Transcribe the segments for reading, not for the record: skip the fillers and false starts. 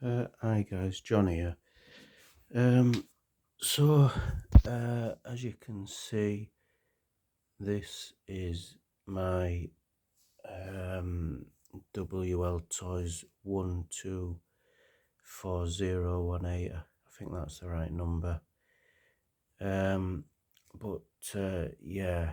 Hi guys, John here. Um, so as you can see, this is my WL Toys 124018. I think that's the right number. Um, but yeah,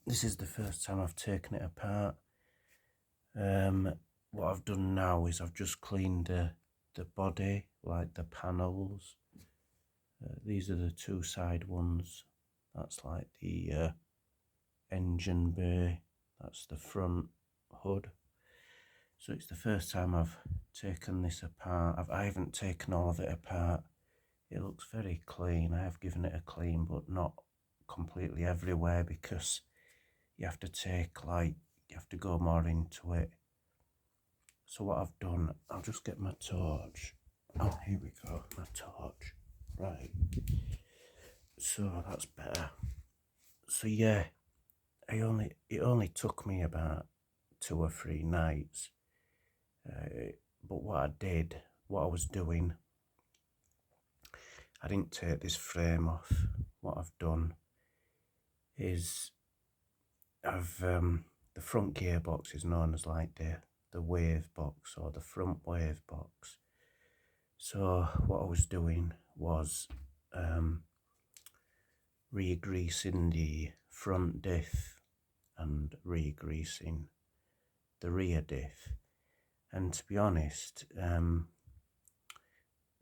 this is the first time I've taken it apart. What I've done now is I've just cleaned the body, like the panels. These are the two side ones. That's like the engine bay. That's the front hood. So it's the first time I've taken this apart. I haven't taken all of it apart. It looks very clean. I have given it a clean, but not completely everywhere, because you have to you have to go more into it. So what I've done, I'll just get my torch. Oh, here we go, my torch. Right. So that's better. So yeah, it only took me about 2 or 3 nights. But what I was doing, I didn't take this frame off. What I've done is the front gearbox is known as like the wave box, or the front wave box. So what I was doing was re-greasing the front diff and re-greasing the rear diff. And to be honest,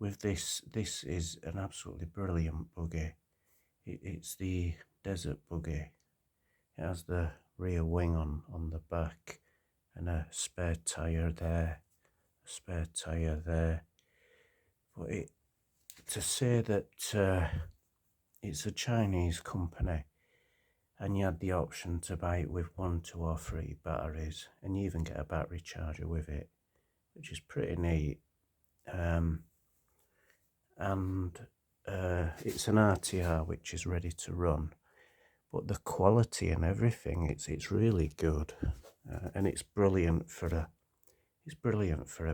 with this is an absolutely brilliant buggy. It's the desert buggy. It has the rear wing on the back, and a spare tyre there, a spare tyre there. But to say that it's a Chinese company, and you had the option to buy it with 1, 2 or 3 batteries, and you even get a battery charger with it, which is pretty neat. And it's an RTR which is ready to run, but the quality and everything, it's really good, and it's brilliant for a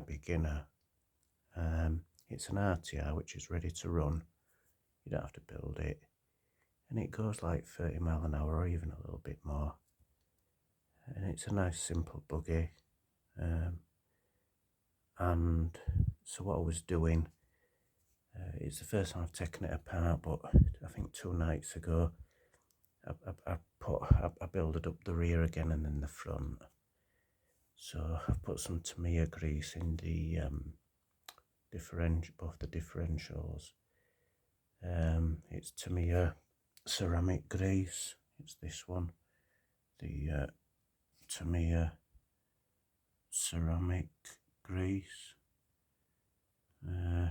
beginner. It's an RTR which is ready to run. You don't have to build it, and it goes like 30 mile an hour or even a little bit more, and it's a nice simple buggy. And so what I was doing, it's the first time I've taken it apart, but I think 2 nights ago I builded up the rear again and then the front. So I've put some Tamiya grease in the both the differentials. It's Tamiya ceramic grease. It's this one, the Tamiya ceramic grease. So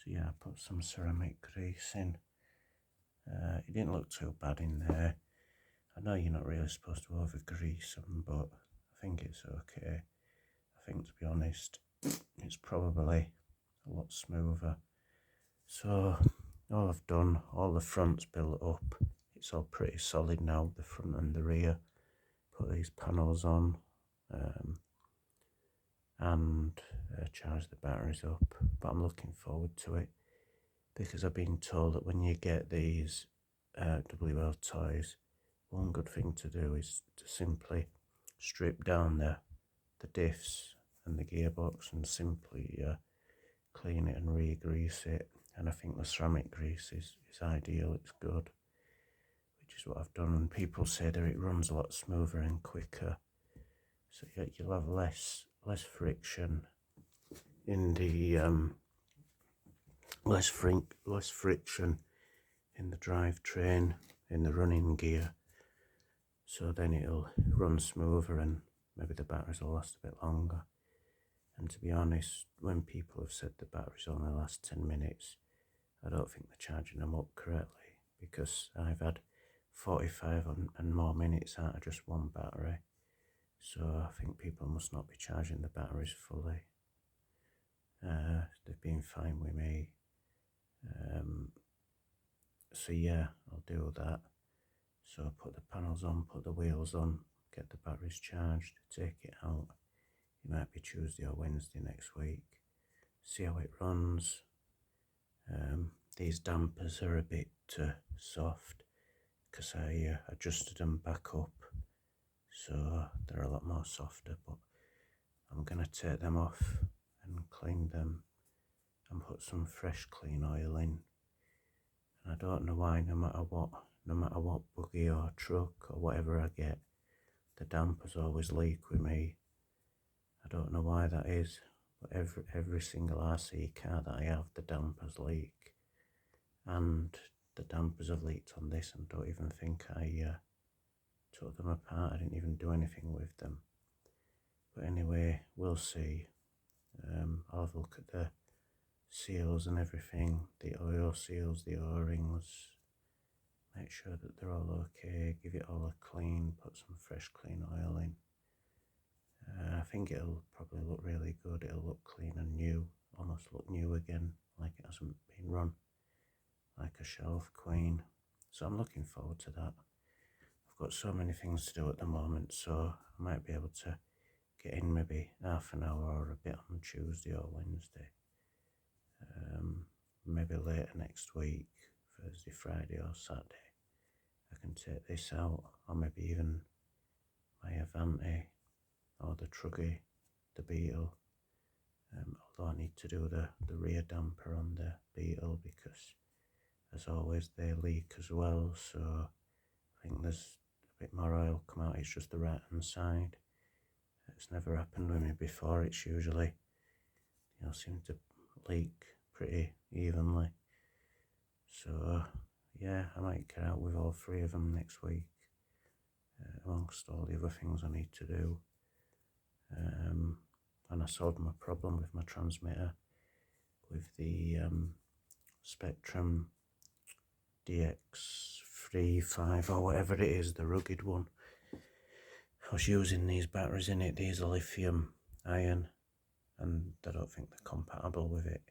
yeah, I put some ceramic grease in. It didn't look too bad in there. I know you're not really supposed to over grease them, but I think it's okay. I think, to be honest, it's probably a lot smoother. So all I've done, all the front's built up. It's all pretty solid now, the front and the rear. Put these panels on, and charge the batteries up. But I'm looking forward to it, because I've been told that when you get these WL toys, one good thing to do is to simply strip down the diffs and the gearbox and simply clean it and re-grease it. And I think the ceramic grease is ideal. It's good, which is what I've done. And people say that it runs a lot smoother and quicker, so you'll have less friction in the less friction in the drivetrain, in the running gear. So then it'll run smoother, and maybe the batteries will last a bit longer. And to be honest, when people have said the batteries only last 10 minutes, I don't think they're charging them up correctly, because I've had 45 and more minutes out of just one battery. So I think people must not be charging the batteries fully. They've been fine with me. So yeah, I'll do that. So put the panels on, put the wheels on, get the batteries charged, take it out. It might be Tuesday or Wednesday next week. See how it runs. These dampers are a bit soft because I adjusted them back up, so they're a lot more softer, but I'm going to take them off and clean them and put some fresh clean oil in. And I don't know why, no matter what buggy or truck or whatever I get, the dampers always leak with me. I don't know why that is, but every single RC car that I have, the dampers leak. And the dampers have leaked on this, and don't even think I took them apart. I didn't even do anything with them. But anyway, we'll see. I'll have a look at the seals and everything, the oil seals, the O-rings, make sure that they're all okay, give it all a clean, put some fresh clean oil in. I think it'll probably look really good. It'll look clean and new, almost look new again, like it hasn't been run, like a shelf queen. So I'm looking forward to that. I've got so many things to do at the moment, so I might be able to get in maybe half an hour or a bit on Tuesday or Wednesday. Maybe later next week, Thursday, Friday or Saturday, I can take this out, or maybe even my Avanti or the Truggy, the Beetle. Although I need to do the rear damper on the Beetle because, as always, they leak as well. So I think there's a bit more oil come out. It's just the right hand side. It's never happened with me before. It's usually, seem to leak pretty evenly. So yeah, I might get out with all three of them next week, amongst all the other things I need to do. And I solved my problem with my transmitter with the Spectrum DX35 or whatever it is, the rugged one. I was using these batteries in it. These are lithium ion, and I don't think they're compatible with it.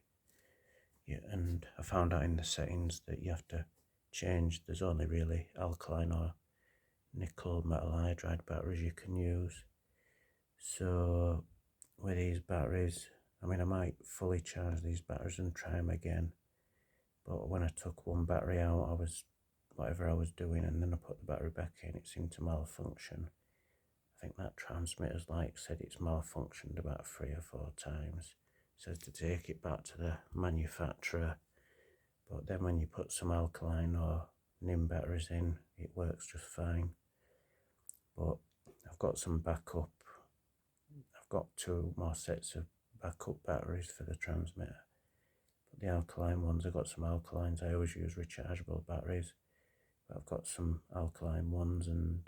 Yeah, and I found out in the settings that you have to change. There's only really alkaline or nickel metal hydride batteries you can use. So with these batteries, I might fully charge these batteries and try them again, but when I took one battery out, whatever I was doing, and then I put the battery back in, it seemed to malfunction. I think that transmitter's said it's malfunctioned about 3 or 4 times. It says to take it back to the manufacturer, but then when you put some alkaline or NIM batteries in, it works just fine. But I've got some backup. I've got 2 more sets of backup batteries for the transmitter. But the alkaline ones, I've got some alkalines. I always use rechargeable batteries, but I've got some alkaline ones, and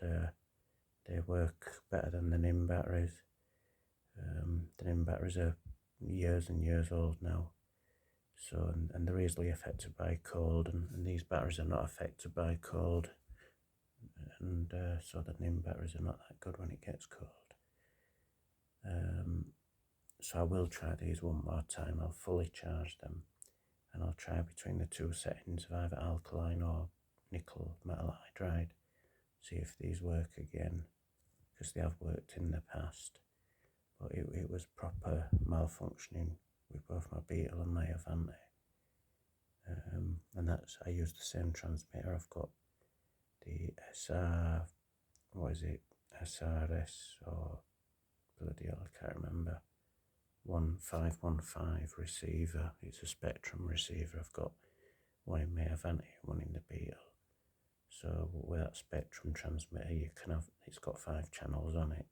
they work better than the NIM batteries. The NIM batteries are years and years old now, so and they're easily affected by cold, and these batteries are not affected by cold, and so the NIM batteries are not that good when it gets cold. So I will try these one more time. I'll fully charge them, and I'll try between the 2 settings of either alkaline or nickel metal hydride, see if these work again, because they have worked in the past. But it was proper malfunctioning with both my Beetle and my Avanti. And I use the same transmitter. I've got the SRS or bloody hell, I can't remember, 1515 receiver. It's a Spectrum receiver. I've got one in my Avanti, one in the Beetle. So with that Spectrum transmitter, it's got 5 channels on it.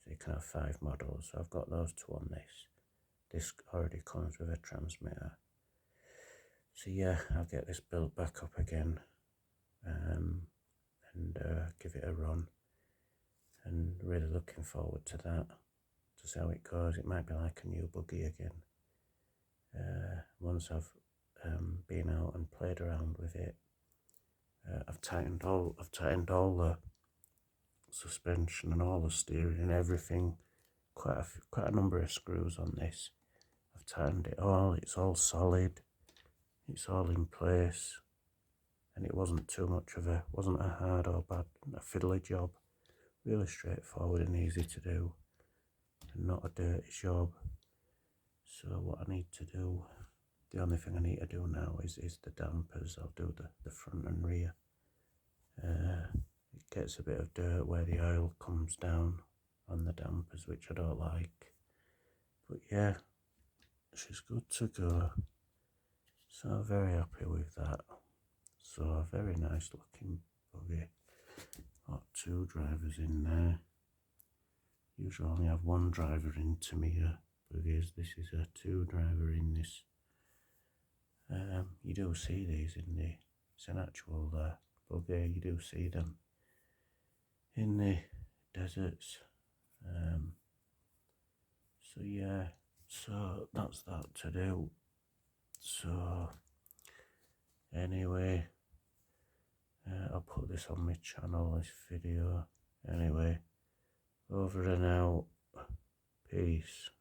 So you can have 5 models. So I've got those 2 on this. This already comes with a transmitter. So yeah, I'll get this built back up again, and give it a run. And really looking forward to that, to see how it goes. It might be like a new buggy again. Once I've been out and played around with it, I've tightened all the suspension and all the steering and everything. Quite a number of screws on this. I've tightened it all. It's all solid. It's all in place, and it wasn't wasn't a hard or bad, a fiddly job. Really straightforward and easy to do. and not a dirty job. So what I need to do, the only thing I need to do now is the dampers. I'll do the front and rear. It gets a bit of dirt where the oil comes down on the dampers, which I don't like. But yeah, she's good to go. So I'm very happy with that. So a very nice looking buggy. Got 2 drivers in there. Usually only have 1 driver into me buggies. This is a 2 driver in this. You do see these it's an actual buggy. You do see them in the deserts. So yeah, so that's that to do. So anyway, I'll put this on my channel, this video. Anyway, over and out. Peace.